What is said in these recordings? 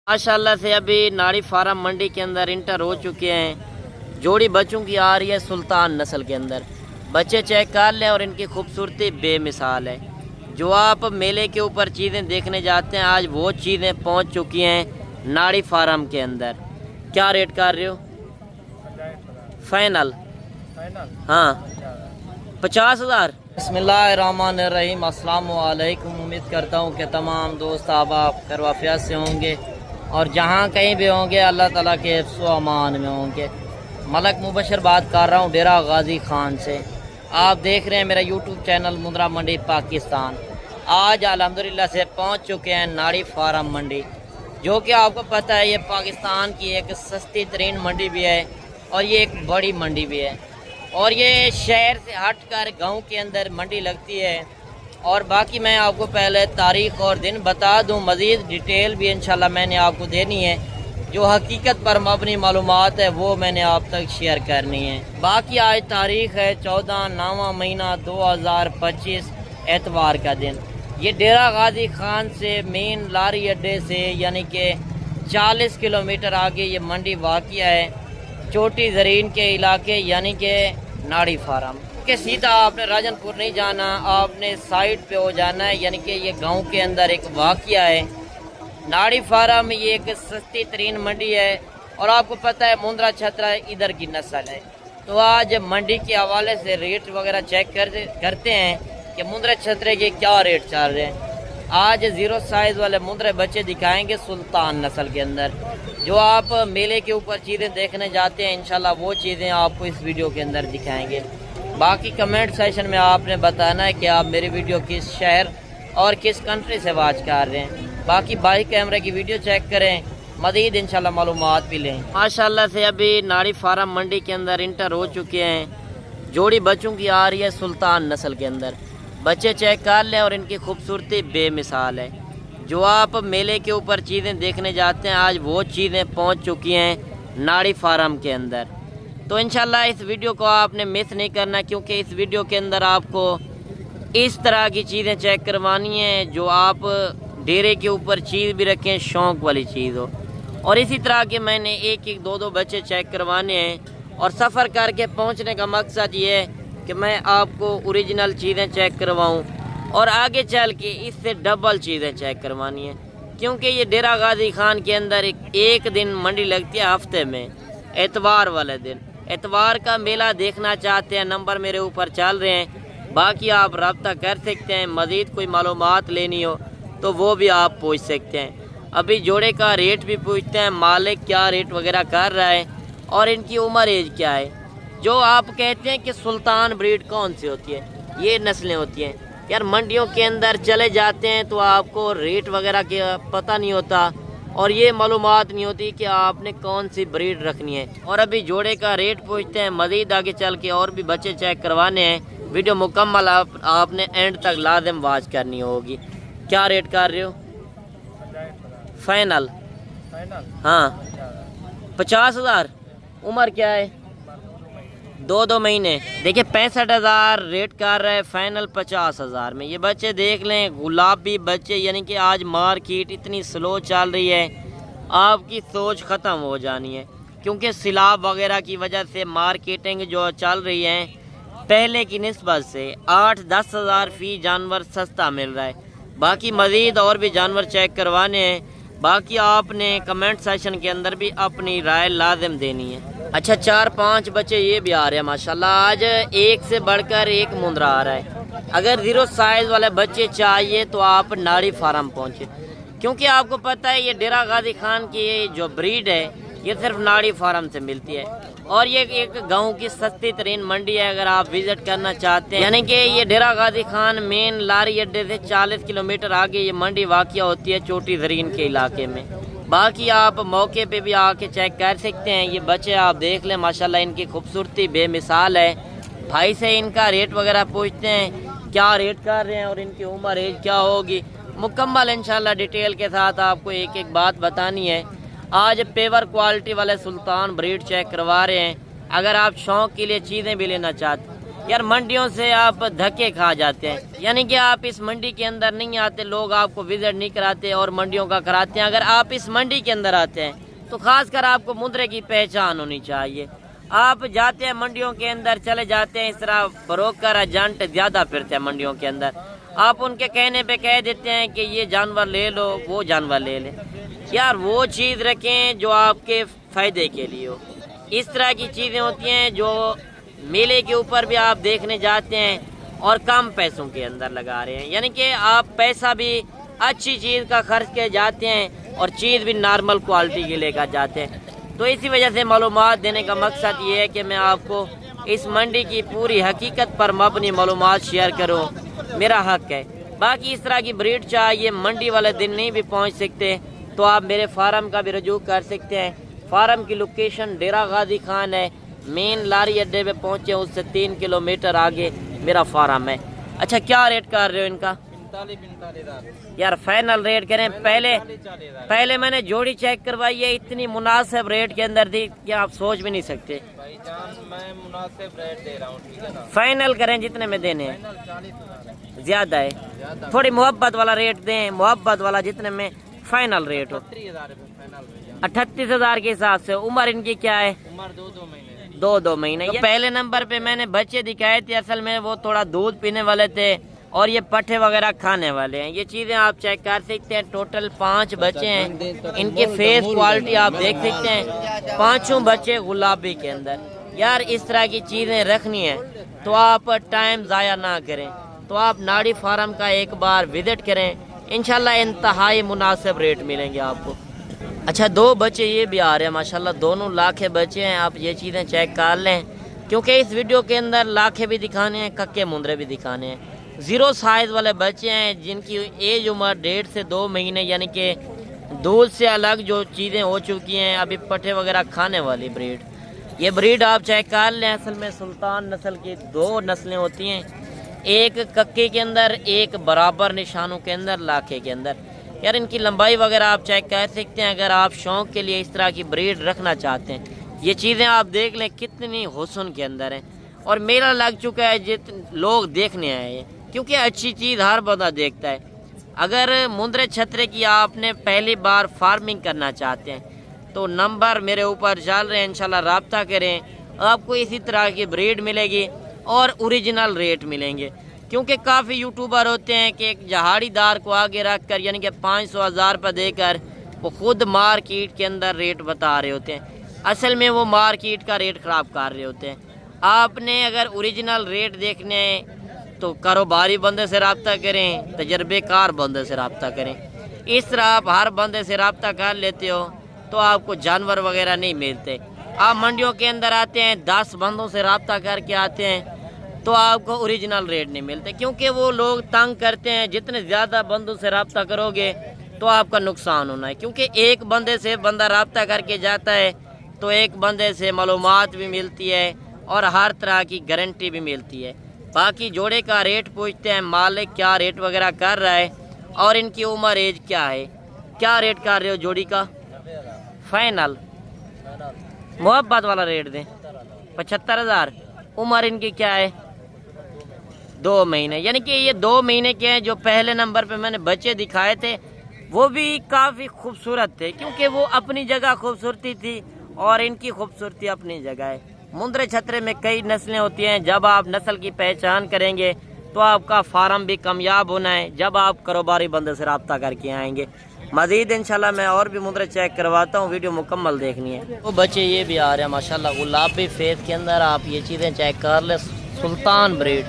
माशाल्लाह से अभी नाड़ी फार्म मंडी के अंदर इंटर हो चुके हैं। जोड़ी बच्चों की आ रही है सुल्तान नस्ल के अंदर। बच्चे चेक कर लें और इनकी खूबसूरती बेमिसाल है। जो आप मेले के ऊपर चीज़ें देखने जाते हैं, आज वो चीज़ें पहुंच चुकी हैं नाड़ी फार्म के अंदर। क्या रेट कर रहे हो? फाइनल? हाँ, 50,000। बिस्मिल्लाहिर्रहमानिर्रहीम। अस्सलाम वालेकुम। उम्मीद करता हूँ कि तमाम दोस्त आप खैर से होंगे और जहाँ कहीं भी होंगे अल्लाह ताला के हिफ्ज़ व अमान में होंगे। मलक मुबशर बात कर रहा हूँ डेरा गाजी खान से। आप देख रहे हैं मेरा यूट्यूब चैनल मुंद्रा मंडी पाकिस्तान। आज अल्हम्दुलिल्लाह से पहुँच चुके हैं नाड़ी फार्म मंडी, जो कि आपको पता है ये पाकिस्तान की एक सस्ती तरीन मंडी भी है और ये एक बड़ी मंडी भी है। और ये शहर से हट कर गाँव के अंदर मंडी लगती है। और बाकी मैं आपको पहले तारीख़ और दिन बता दूं, मज़ीद डिटेल भी इंशाल्लाह मैंने आपको देनी है। जो हकीकत पर मबनी मालूमात है वो मैंने आप तक शेयर करनी है। बाकी आज तारीख़ है 14 महीना 2025 एतवार का दिन। ये डेरा गाजी खान से मेन लारी अड्डे से यानी कि 40 किलोमीटर आगे ये मंडी वाक़िया है, छोटी ज़रीन के इलाके यानी कि नाड़ी फार्म के सीधा आपने राजनपुर नहीं जाना, आपने साइड पे हो जाना है। यानी कि ये गांव के अंदर एक वाक़िया है नाड़ी फार्म। ये एक सस्ती तरीन मंडी है और आपको पता है मुंद्रा छतरा इधर की नस्ल है। तो आज मंडी के हवाले से रेट वगैरह चेक करते हैं कि मुंद्रा छतरे के क्या रेट चल रहे हैं। आज ज़ीरो साइज़ वाले मुंद्रे बच्चे दिखाएंगे सुल्तान नस्ल के अंदर। जो आप मेले के ऊपर चीज़ें देखने जाते हैं इंशाल्लाह वो चीज़ें आपको इस वीडियो के अंदर दिखाएंगे। बाकी कमेंट सेशन में आपने बताना है कि आप मेरी वीडियो किस शहर और किस कंट्री से वाच कर रहे हैं। बाकी बाई कैमरे की वीडियो चेक करें, मज़ीद इंशाल्लाह मालूमात भी लें। माशाल्लाह से अभी नाड़ी फार्म मंडी के अंदर इंटर हो चुके हैं। जोड़ी बच्चों की आ रही है सुल्तान नस्ल के अंदर। बच्चे चेक कर लें और इनकी खूबसूरती बेमिसाल है। जो आप मेले के ऊपर चीज़ें देखने जाते हैं, आज वो चीज़ें पहुँच चुकी हैं नाड़ी फार्म के अंदर। तो इंशाल्लाह इस वीडियो को आपने मिस नहीं करना, क्योंकि इस वीडियो के अंदर आपको इस तरह की चीज़ें चेक करवानी है जो आप डेरे के ऊपर चीज़ भी रखें, शौक़ वाली चीज़ हो। और इसी तरह के मैंने एक एक दो बच्चे चेक करवाने हैं और सफ़र करके पहुंचने का मकसद ये है कि मैं आपको ओरिजिनल चीज़ें चेक करवाऊं और आगे चल के इससे डबल चीज़ें चेक करवानी है। क्योंकि ये डेरा गाजी खान के अंदर एक दिन मंडी लगती है हफ्ते में, एतवार वाले दिन। एतवार का मेला देखना चाहते हैं, नंबर मेरे ऊपर चल रहे हैं। बाकी आप रब्ता कर सकते हैं, मज़ीद कोई मालूमात लेनी हो तो वो भी आप पूछ सकते हैं। अभी जोड़े का रेट भी पूछते हैं, मालिक क्या रेट वगैरह कर रहा है और इनकी उम्र एज क्या है। जो आप कहते हैं कि सुल्तान ब्रीड कौन सी होती है, ये नस्लें होती हैं यार। मंडियों के अंदर चले जाते हैं तो आपको रेट वगैरह का पता नहीं होता और ये मालूमात नहीं होती कि आपने कौन सी ब्रीड रखनी है। और अभी जोड़े का रेट पूछते हैं, मज़ीद आगे चल के और भी बच्चे चेक करवाने हैं। वीडियो मुकम्मल आपने एंड तक लाज़िम वाच करनी होगी। क्या रेट कर रहे हो? फाइनल? हाँ, 50,000। उम्र क्या है? 2 महीने। देखिए 65,000 रेट कर रहा है, फाइनल 50,000 में। ये बच्चे देख लें, गुलाबी बच्चे। यानी कि आज मार्केट इतनी स्लो चल रही है, आपकी सोच ख़त्म हो जानी है। क्योंकि सिलाब वगैरह की वजह से मार्केटिंग जो चल रही है पहले की निस्बत से 8-10 हज़ार फ़ी जानवर सस्ता मिल रहा है। बाकी मज़ीद और भी जानवर चेक करवाने हैं। बाकी आपने कमेंट सेशन के अंदर भी अपनी राय लाजिम देनी है। अच्छा, 4-5 बच्चे ये भी आ रहे हैं माशाल्लाह। आज एक से बढ़कर एक मुंद्रा आ रहा है। अगर ज़ीरो साइज़ वाले बच्चे चाहिए तो आप नाड़ी फार्म पहुँचे, क्योंकि आपको पता है ये डेरा गाजी खान की जो ब्रीड है ये सिर्फ नाड़ी फार्म से मिलती है। और ये एक गांव की सस्ती तरीन मंडी है। अगर आप विज़िट करना चाहते हैं, यानी कि ये डेरा गाजी खान मेन लारी अड्डे से 40 किलोमीटर आगे ये मंडी वाक़िया होती है, छोटी ज़रीन के इलाके में। बाकी आप मौके पे भी आके चेक कर सकते हैं। ये बच्चे आप देख लें, माशाल्लाह इनकी खूबसूरती बेमिसाल है। भाई से इनका रेट वगैरह पूछते हैं, क्या रेट कर रहे हैं और इनकी उम्र एज क्या होगी। मुकम्मल इंशाल्लाह डिटेल के साथ आपको एक एक बात बतानी है। आज पेवर क्वालिटी वाले सुल्तान ब्रीड चेक करवा रहे हैं। अगर आप शौक़ के लिए चीज़ें भी लेना चाहते हैं, यार मंडियों से आप धक्के खा जाते हैं, यानी कि आप इस मंडी के अंदर नहीं आते, लोग आपको विजिट नहीं कराते और मंडियों का कराते हैं। अगर आप इस मंडी के अंदर आते हैं तो खासकर आपको मुद्रे की पहचान होनी चाहिए। आप जाते हैं मंडियों के अंदर, चले जाते हैं, इस तरह ब्रोकर एजेंट ज़्यादा फिरते हैं मंडियों के अंदर। आप उनके कहने पे कह देते हैं कि ये जानवर ले लो, वो जानवर ले ले। यार वो चीज़ रखें जो आपके फ़ायदे के लिए हो। इस तरह की चीज़ें होती हैं जो मेले के ऊपर भी आप देखने जाते हैं और कम पैसों के अंदर लगा रहे हैं, यानी कि आप पैसा भी अच्छी चीज़ का खर्च के जाते हैं और चीज़ भी नॉर्मल क्वालिटी की लेकर जाते हैं। तो इसी वजह से मालूमात देने का मकसद ये है कि मैं आपको इस मंडी की पूरी हकीकत पर मबनी मालूमात शेयर करूं, मेरा हक है। बाकी इस तरह की ब्रीड चाहिए, मंडी वाले दिन नहीं भी पहुंच सकते तो आप मेरे फार्म का भी रजू कर सकते हैं। फार्म की लोकेशन डेरा गाजी खान है, मेन लारी अड्डे पे पहुंचे उससे 3 किलोमीटर आगे मेरा फार्म है। अच्छा क्या रेट कर रहे हो इनका? 45,000 यार फाइनल रेट करें। पहले मैंने जोड़ी चेक करवाई है, इतनी मुनासिब रेट के अंदर थी कि आप सोच भी नहीं सकते। भाईजान मैं मुनासिब रेट दे रहा हूँ, ठीक है ना? फाइनल करें जितने में देने हैं, ज्यादा है, थोड़ी मोहब्बत वाला रेट दें, मोहब्बत वाला जितने में फाइनल रेट हो। 38,000 के हिसाब से। उम्र इनकी क्या है? उम्र 2 महीने। 2 महीने। तो पहले नंबर पे मैंने बच्चे दिखाए थे, असल में वो थोड़ा दूध पीने वाले थे और ये पट्टे वगैरह खाने वाले हैं। ये चीजें आप चेक कर सकते हैं। टोटल 5 बच्चे हैं, इनके फेस क्वालिटी आप देख सकते हैं, 5 बच्चे गुलाबी के अंदर। यार इस तरह की चीजें रखनी है तो आप टाइम जाया ना करें, तो आप नाड़ी फार्म का एक बार विजिट करें, इंशाल्लाह इंतहाई मुनासिब रेट मिलेंगे आपको। अच्छा 2 बच्चे ये भी आ रहे हैं माशाल्लाह, दोनों लाखे बच्चे हैं। आप ये चीज़ें चेक कर लें क्योंकि इस वीडियो के अंदर लाखे भी दिखाने हैं, कक्के मुंदरे भी दिखाने हैं। 0 साइज़ वाले बच्चे हैं जिनकी एज उम्र 1.5 से 2 महीने, यानी कि दूध से अलग जो चीज़ें हो चुकी हैं, अभी पट्टे वगैरह खाने वाली ब्रीड। ये ब्रीड आप चेक कर लें। असल में सुल्तान नस्ल की 2 नस्लें होती हैं, एक कक्के के अंदर, एक बराबर निशानों के अंदर, लाखे के अंदर। यार इनकी लंबाई वगैरह आप चेक कर सकते हैं अगर आप शौक़ के लिए इस तरह की ब्रीड रखना चाहते हैं। ये चीज़ें आप देख लें कितनी हुस्न के अंदर हैं। और मेला लग चुका है, जितने लोग देखने आए हैं, क्योंकि अच्छी चीज़ हर बंदा देखता है। अगर मुंदरे छतरे की आपने पहली बार फार्मिंग करना चाहते हैं तो नंबर मेरे ऊपर चल रहे हैं, इंशाल्लाह रब्ता करें, आपको इसी तरह की ब्रीड मिलेगी और ओरिजिनल रेट मिलेंगे। क्योंकि काफ़ी यूट्यूबर होते हैं कि एक जहाड़ीदार को आगे रख कर, यानी कि 500,000 रुपये देकर वो खुद मार्केट के अंदर रेट बता रहे होते हैं, असल में वो मार्केट का रेट ख़राब कर रहे होते हैं। आपने अगर ओरिजिनल रेट देखने हैं तो कारोबारी बंदे से रब्ता करें, तजर्बेकार बंदे से रब्ता करें। इस तरह आप हर बंदे से रब्ता कर लेते हो तो आपको जानवर वगैरह नहीं मिलते। आप मंडियों के अंदर आते हैं, 10 बंदों से रब्ता करके आते हैं तो आपको ओरिजिनल रेट नहीं मिलते, क्योंकि वो लोग तंग करते हैं। जितने ज़्यादा बंदों से रब्ता करोगे तो आपका नुकसान होना है, क्योंकि एक बंदे से बंदा रब्ता करके जाता है तो एक बंदे से मालूमात भी मिलती है और हर तरह की गारंटी भी मिलती है। बाकी जोड़े का रेट पूछते हैं, मालिक क्या रेट वगैरह कर रहा है और इनकी उम्र एज क्या है, क्या रेट कर रहे हो जोड़ी का? फाइनल मोहब्बत वाला रेट दें 75,000। उम्र इनकी क्या है? 2 महीने, यानी कि ये 2 महीने के हैं। जो पहले नंबर पे मैंने बच्चे दिखाए थे वो भी काफ़ी खूबसूरत थे, क्योंकि वो अपनी जगह खूबसूरती थी और इनकी खूबसूरती अपनी जगह है। मुंदरे छतरे में कई नस्लें होती हैं, जब आप नस्ल की पहचान करेंगे तो आपका फार्म भी कामयाब होना है, जब आप कारोबारी बंदे से रब्ता करके आएंगे। मज़ीद इंशाल्लाह मैं और भी मुंदरे चेक करवाता हूँ, वीडियो मुकम्मल देखनी है। वो बच्चे ये भी आ रहे हैं माशाल्लाह गुलाबी फेस के अंदर। आप ये चीज़ें चेक कर ले, सुल्तान ब्रीड।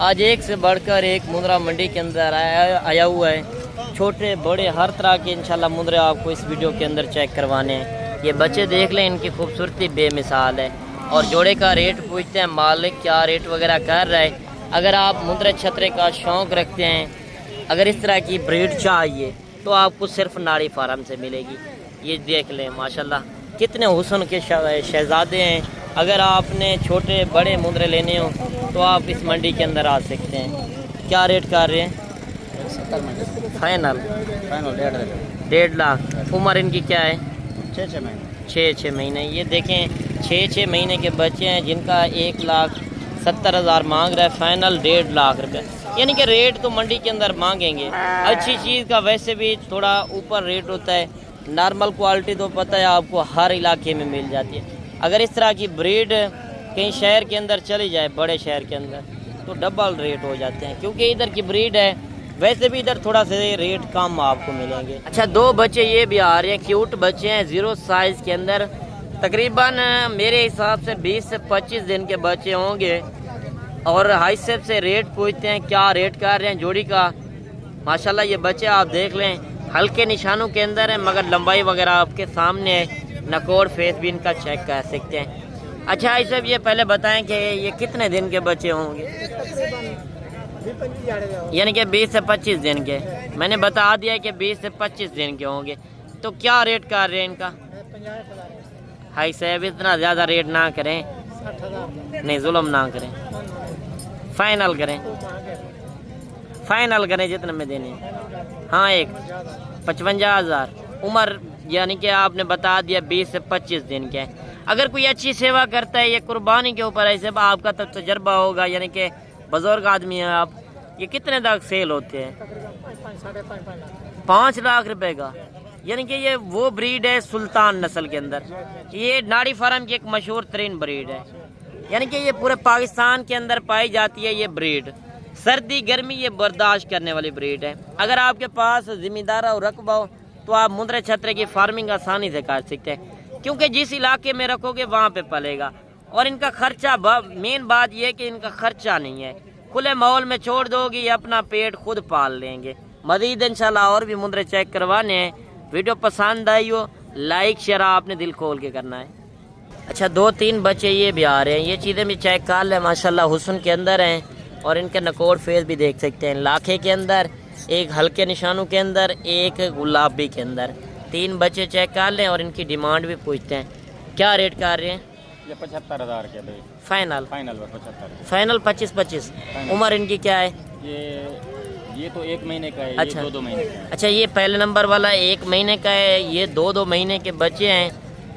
आज एक से बढ़कर एक मुंदरा मंडी के अंदर आया हुआ है, छोटे बड़े हर तरह के इंशाल्लाह मुंदरे आपको इस वीडियो के अंदर चेक करवाने हैं। ये बच्चे देख लें, इनकी खूबसूरती बेमिसाल है। और जोड़े का रेट पूछते हैं, मालिक क्या रेट वगैरह कर रहा है। अगर आप मुंदरे छतरे का शौक़ रखते हैं, अगर इस तरह की ब्रीड चाहिए तो आपको सिर्फ नाड़ी फार्म से मिलेगी। ये देख लें माशाल्लाह कितने हुस्न के शहजादे हैं। अगर आपने छोटे बड़े मुंदरे लेने हो तो आप इस मंडी के अंदर आ सकते हैं। क्या रेट कर रहे हैं? 70 फाइनल 1.5 लाख। उम्र इनकी क्या है? 6 महीने। 6 महीने। ये देखें 6 महीने के बच्चे हैं जिनका 1,60,000 70,000 مانگ رہا ہے، فائنل 1.5 لاکھ روپے، یعنی کہ ریٹ تو منڈی کے اندر مانگیں گے۔ اچھی چیز کا ویسے بھی تھوڑا اوپر ریٹ ہوتا ہے، نارمل کوالٹی تو پتہ ہے آپ کو ہر علاقے میں مل جاتی ہے۔ اگر اس طرح کی بریڈ کہیں شہر کے اندر چلی جائے، بڑے شہر کے اندر، تو ڈبل ریٹ ہو جاتے ہیں، کیونکہ ادھر کی بریڈ ہے، ویسے بھی ادھر تھوڑا سا ریٹ کم آپ کو ملیں گے۔ اچھا 2 بچے یہ بھی آ رہے ہیں، کیوٹ بچے ہیں، 0 سائز کے اندر، تقریباً میرے حساب سے 20 سے 25 دن کے بچے ہوں گے، اور ہائی سیب سے ریٹ پوچھتے ہیں کیا ریٹ کر رہے ہیں جوڑی کا۔ ماشاءاللہ یہ بچے آپ دیکھ لیں، ہلکے نشانوں کے اندر ہیں، مگر لمبائی وغیرہ آپ کے سامنے ہے، نکوڑ فیس بھی ان کا چیک کر سکتے ہیں۔ اچھا اس سے یہ پہلے بتائیں کہ یہ کتنے دن کے بچے ہوں گے؟ یعنی کہ 20 سے 25 دن کے، میں نے بتا دیا کہ 20 سے 25 دن کے ہوں گے، تو کیا ریٹ کر رہے ہیں ان کا؟ ہائی صاحب اتنا زیادہ ریٹ نہ کریں، نہیں ظلم نہ کریں، فائنل کریں، فائنل کریں جتنے میں دینے ہیں۔ ہاں ایک 55,000 عمر، یعنی کہ آپ نے بتا دیا 20 سے 25 دن کے۔ اگر کوئی اچھی سیوا کرتا ہے، یہ قربانی کے اوپر ایسے آپ کا تو تجربہ ہوگا، یعنی کہ بزرگ آدمی ہیں آپ، یہ کتنے تک سیل ہوتے ہیں؟ 5 لاکھ روپے کا، یعنی کہ یہ وہ بریڈ ہے سلطان نسل کے اندر، یہ ناڑی فارم کی ایک مشہور ترین بریڈ ہے، یعنی کہ یہ پورے پاکستان کے اندر پائی جاتی ہے یہ بریڈ، سردی گرمی یہ برداشت کرنے والی بریڈ ہے۔ اگر آپ کے پاس ذمہ دارہ اور رقبہ ہو تو آپ مندرے چھترے کی فارمنگ آسانی سے کر سکتے ہیں، کیونکہ جس علاقے میں رکھو گے وہاں پہ پلے گا، اور ان کا خرچہ، مین بات یہ کہ ان کا خرچہ نہیں ہے، کھلے ماحول میں چھوڑ دو گی، یہ اپنا پیٹ خود پال لیں گے۔ مزید انشاءاللہ اور بھی مندرے چیک کروانے ہیں۔ ویڈیو پسند آئی ہو لائک شیئر آپ نے دل کھول کے کرنا ہے۔ اچھا 2-3 بچے یہ بھی آ رہے ہیں، یہ چیزیں بھی چیک کر لیں، ماشاءاللہ حسن کے اندر ہیں، اور ان کے نکوڑ فیس بھی دیکھ سکتے ہیں، لاکھے کے اندر، ایک ہلکے نشانوں کے اندر، ایک گلابی کے اندر، 3 بچے چیک کر لیں، اور ان کی ڈیمانڈ بھی پوچھتے ہیں کیا ریٹ کر رہے ہیں؟ یہ 75,000 کے بھائی، فائنل فائنل 75، فائنل 25 عمر ان کی کیا ہے؟ یہ تو 1 مہینے کا ہے، اچھا 2 مہینے کا ہے۔ اچھا یہ پہلے نمبر والا 1 مہینے کا ہے، یہ 2 مہینے کے بچے ہیں،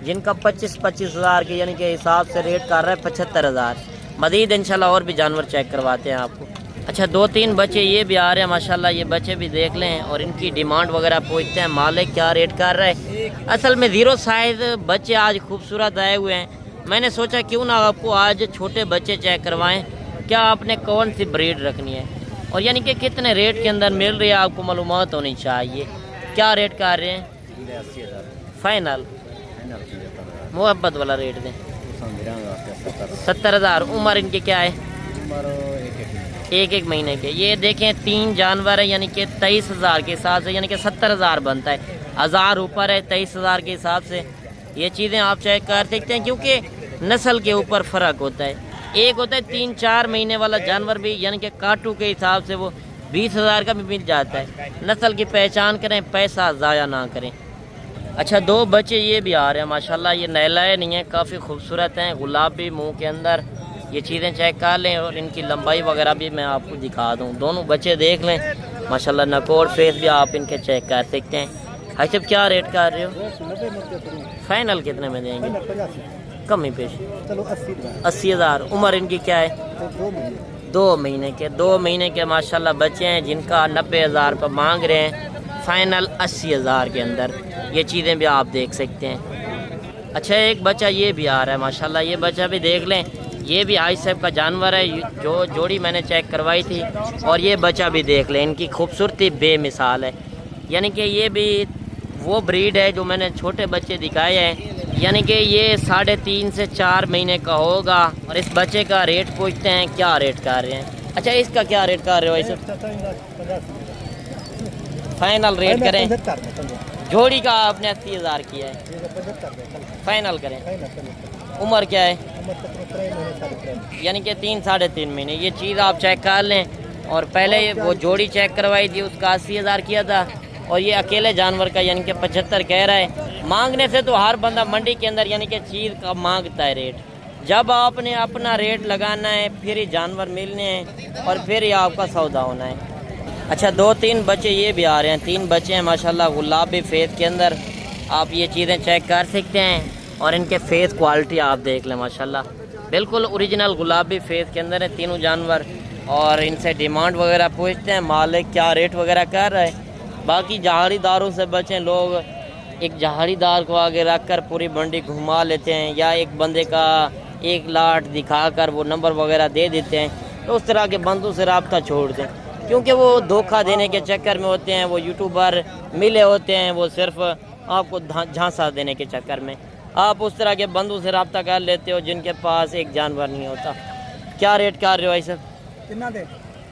جن کا 25,000 کے یعنی کہ حساب سے ریٹ کر رہا ہے 75,000۔ مزید انشاءاللہ اور بھی جانور چیک کرواتے ہیں آپ کو۔ اچھا 2-3 بچے یہ بھی آ رہے ہیں، ماشاءاللہ یہ بچے بھی دیکھ لیں، اور ان کی ڈیمانڈ وغیرہ پوچھتے ہیں، مالک کیا ریٹ کر رہا ہے۔ اصل میں 0 سائز بچے آج خوبصورت آئے ہوئے ہیں، میں نے سوچا کیوں نہ آپ کو آج چھوٹے بچے چیک کروائیں، کیا آپ نے کون سی بریڈ رکھنی ہے، اور یعنی کہ کتنے ریٹ کے اندر مل رہی ہے آپ کو معلومات ہونی چاہیے۔ کیا ریٹ کر رہے ہیں؟ 80,000 فائنل محبت والا ریٹ دیں 70,000۔ عمر ان کی کیا ہے؟ 1 مہینے کے۔ یہ دیکھیں 3 جانور ہیں، یعنی کہ 23,000 کے حساب سے، یعنی کہ 70,000 بنتا ہے، 1000 اوپر ہے 23,000 کے حساب سے۔ یہ چیزیں آپ چیک کر سکتے ہیں، کیونکہ نسل کے اوپر فرق ہوتا ہے، ایک ہوتا ہے 3-4 مہینے والا جانور بھی، یعنی کہ کاٹو کے حساب سے وہ 20,000 کا بھی مل جاتا ہے۔ نسل کی پہچان کریں، پیسہ ضائع نہ کریں۔ اچھا 2 بچے یہ بھی آ رہے ہیں، ماشاءاللہ یہ نیلائے نہیں ہیں، کافی خوبصورت ہیں، گلابی منہ کے اندر، یہ چیزیں چیک کر لیں، اور ان کی لمبائی وغیرہ بھی میں آپ کو دکھا دوں، دونوں بچے دیکھ لیں، ماشاءاللہ نکوڑ فیس بھی آپ ان کے چیک کر سکتے ہیں۔ بھائی صاحب کیا ریٹ کر رہے ہو؟ فائنل کتنے میں دیں گے؟ کم ہی پیش 80,000۔ عمر ان کی کیا ہے؟ 2 مہینے کے۔ 2 مہینے کے ماشاءاللہ بچے ہیں، جن کا 90,000 پر مانگ رہے ہیں، فائنل 80,000 کے اندر، یہ چیزیں بھی آپ دیکھ سکتے ہیں۔ اچھا ایک بچہ یہ بھی آ رہا ہے، ماشاءاللہ یہ بچہ بھی دیکھ لیں، یہ بھی ہائی سیب کا جانور ہے، جو جوڑی میں نے چیک کروائی تھی، اور یہ بچہ بھی دیکھ لیں، ان کی خوبصورتی بے مثال ہے، یعنی کہ یہ بھی وہ بریڈ ہے جو میں نے چھوٹے بچے دکھائے ہیں، یعنی کہ یہ 3.5 سے 4 مہینے کا ہوگا، اور اس بچے کا ریٹ پوچھتے ہیں کیا ریٹ کر رہے ہیں۔ اچھا اس کا کیا ریٹ کر رہے ہو ایسے؟ فائنل ریٹ کریں، جوڑی کا آپ نے 80,000 کیا ہے، فائنل کریں۔ عمر کیا ہے؟ یعنی کہ 3-3.5 مہینے۔ یہ چیز آپ چیک کر لیں، اور پہلے وہ جوڑی چیک کروائی تھی، اس کا 80,000 کیا تھا، اور یہ اکیلے جانور کا یعنی کہ 75 کہہ رہا ہے۔ مانگنے سے تو ہر بندہ منڈی کے اندر یعنی کہ چیز کا مانگتا ہے ریٹ، جب آپ نے اپنا ریٹ لگانا ہے پھر ہی جانور ملنے ہیں، اور پھر ہی آپ کا سودا ہونا ہے۔ اچھا 2-3 بچے یہ بھی آ رہے ہیں، 3 بچے ہیں ماشاءاللہ گلابی فیس کے اندر، آپ یہ چیزیں چیک کر سکتے ہیں، اور ان کے فیس کوالٹی آپ دیکھ لیں ماشاءاللہ، بالکل اوریجنل گلابی فیس کے اندر ہیں تینوں جانور، اور ان سے ڈیمانڈ وغیرہ پوچھتے ہیں مالک کیا ریٹ وغیرہ کر رہا ہے۔ باقی جہاڑی داروں سے بچیں، لوگ ایک جہاڑی دار کو آگے رکھ کر پوری منڈی گھما لیتے ہیں، یا ایک بندے کا ایک لاٹ دکھا کر وہ نمبر وغیرہ دے دیتے ہیں، تو اس طرح کے بندوں سے رابطہ چھوڑ دیں، کیونکہ وہ دھوکہ دینے کے چکر میں ہوتے ہیں، وہ یوٹیوبر ملے ہوتے ہیں، وہ صرف آپ کو جھانسا دینے کے چکر میں۔ آپ اس طرح کے بندوں سے رابطہ کر لیتے ہو جن کے پاس ایک جانور نہیں ہوتا۔ کیا ریٹ کر رہے ہو ایسا؟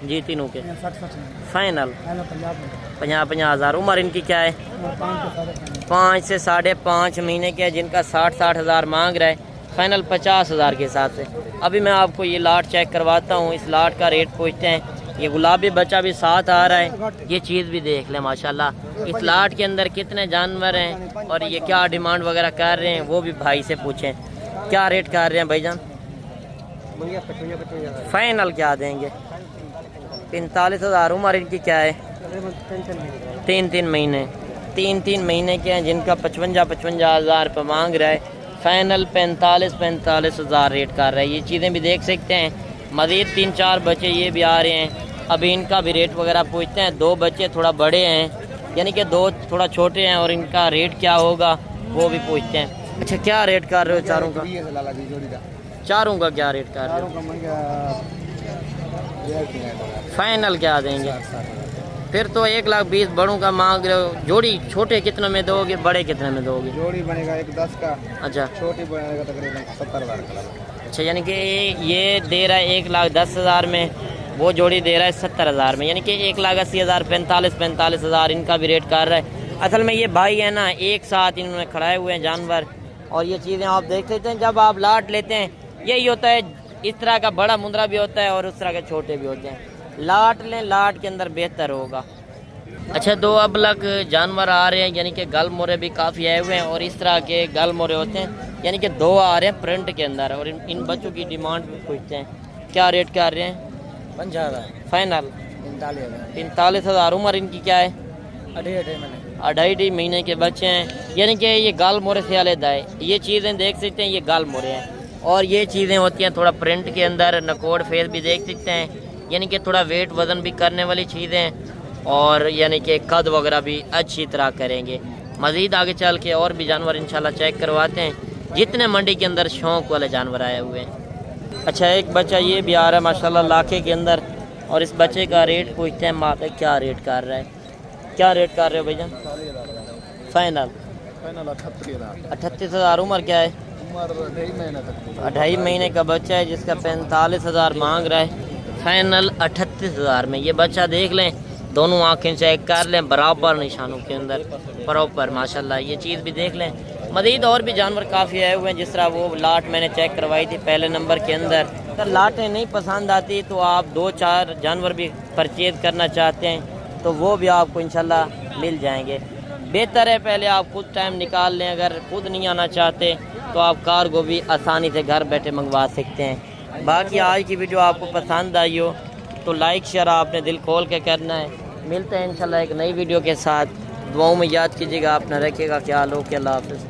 جی تینوں کے فائنل 50 ہزار۔ عمر ان کی کیا ہے؟ 5 سے 5.5 مہینے کے، جن کا 60 ہزار مانگ رہا ہے، فائنل 50 ہزار کے حساب سے۔ ابھی میں آپ کو یہ لاٹ چیک کرواتا ہوں، اس لاٹ کا ریٹ پوچھتے ہیں۔ یہ گلابی بچہ بھی ساتھ آ رہا ہے، یہ چیز بھی دیکھ لیں ماشاءاللہ، اس لاٹ کے اندر کتنے جانور ہیں اور یہ کیا ڈیمانڈ وغیرہ کر رہے ہیں وہ بھی بھائی سے پوچھیں۔ کیا ریٹ کر رہے ہیں بھائی جان؟ فائنل کیا دیں گے؟ 45 ہزار۔ عمر ان کی کیا ہے؟ 3 مہینے کے ہیں، جن کا 55 ہزار روپے مانگ رہا ہے، فائنل 45 ہزار ریٹ کر رہا ہے۔ یہ چیزیں بھی دیکھ سکتے ہیں، مزید 3-4 بچے یہ بھی آ رہے ہیں، ابھی ان کا بھی ریٹ وغیرہ پوچھتے ہیں۔ 2 بچے تھوڑا بڑے ہیں، یعنی کہ 2 تھوڑا چھوٹے ہیں، اور ان کا ریٹ کیا ہوگا وہ بھی پوچھتے ہیں۔ اچھا کیا ریٹ کر رہے ہو چاروں کا؟ چاروں کا کیا ریٹ کر رہے ہو؟ فائنل کیا دیں گے؟ پھر تو 1,20,000 بڑوں کا مانگ رہے ہو، جوڑی چھوٹے کتنے میں دو گے، بڑے کتنے میں دو گے؟ جوڑی بنے گا 1,10 کا، اچھا چھوٹی بنے گا تقریباً 70,000 کا۔ اچھا، یعنی کہ یہ دے رہا ہے 1,10,000 میں، وہ جوڑی دے رہا ہے 70,000 میں، یعنی کہ 1,80,000 45 ہزار ان کا بھی ریٹ کر رہا ہے۔ اصل میں یہ بھائی ہے نا، ایک ساتھ انہوں نے کھڑائے ہوئے ہیں جانور، اور یہ چیزیں آپ دیکھ سکتے ہیں۔ جب آپ لاٹ لیتے ہیں یہی ہوتا ہے، اس طرح کا بڑا مندرا بھی ہوتا ہے اور اس طرح کے چھوٹے بھی ہوتے ہیں۔ لاٹ لیں، لاٹ کے اندر بہتر ہوگا۔ اچھا 2 ابلک جانور آ رہے ہیں، یعنی کہ گل مورے بھی کافی آئے ہوئے ہیں، اور اس طرح کے گل مورے ہوتے ہیں، یعنی کہ 2 آ رہے ہیں پرنٹ کے اندر، اور ان بچوں کی ڈیمانڈ بھی پوچھتے ہیں۔ کیا ریٹ کر رہے ہیں؟ 50,000 فائنل 45 ہزار۔ عمر ان کی کیا ہے؟ 2.5 مہینے کے بچے ہیں، یعنی کہ یہ گال مورے سے علیحدہ ہے۔ یہ چیزیں دیکھ سکتے ہیں، یہ گال مورے ہیں، اور یہ چیزیں ہوتی ہیں تھوڑا پرنٹ کے اندر، نکوڑ فیس بھی دیکھ سکتے ہیں، یعنی کہ تھوڑا ویٹ وزن بھی کرنے والی چیزیں، اور یعنی کہ قد وغیرہ بھی اچھی طرح کریں گے۔ مزید آگے چل کے اور بھی جانور انشاءاللہ چیک کرواتے ہیں، جتنے منڈی کے اندر شوق والے جانور آئے ہوئے ہیں۔ اچھا ایک بچہ یہ بھی آ رہا ہے ماشاءاللہ لاکھے کے اندر، اور اس بچے کا ریٹ پوچھتے ہیں مالک کیا ریٹ کر رہا ہے۔ کیا ریٹ کر رہے ہو بھائی جان؟ فائنل 38 ہزار۔ عمر کیا ہے؟ 2.5 مہینے کا بچہ ہے، جس کا 45 ہزار مانگ رہا ہے، فائنل 38 ہزار میں۔ یہ بچہ دیکھ لیں، دونوں آنکھیں چیک کر لیں، برابر نشانوں کے اندر پراپر ماشاءاللہ، یہ چیز بھی دیکھ لیں۔ مزید اور بھی جانور کافی آئے ہوئے ہیں، جس طرح وہ لاٹ میں نے چیک کروائی تھی پہلے نمبر کے اندر۔ اگر لاٹیں نہیں پسند آتی تو آپ 2-4 جانور بھی پرچیز کرنا چاہتے ہیں تو وہ بھی آپ کو انشاءاللہ مل جائیں گے۔ بہتر ہے پہلے آپ خود ٹائم نکال لیں، اگر خود نہیں آنا چاہتے تو آپ کارگو بھی آسانی سے گھر بیٹھے منگوا سکتے ہیں۔ باقی آج کی ویڈیو آپ کو پسند آئی ہو تو لائک شیئر آپ نے دل کھول کے کرنا ہے۔ ملتے ہیں انشاءاللہ ایک نئی ویڈیو کے ساتھ، دعاؤں میں یاد کیجیے گا، اپنا رکھیے گا خیال ہو کے۔ اللہ حافظ۔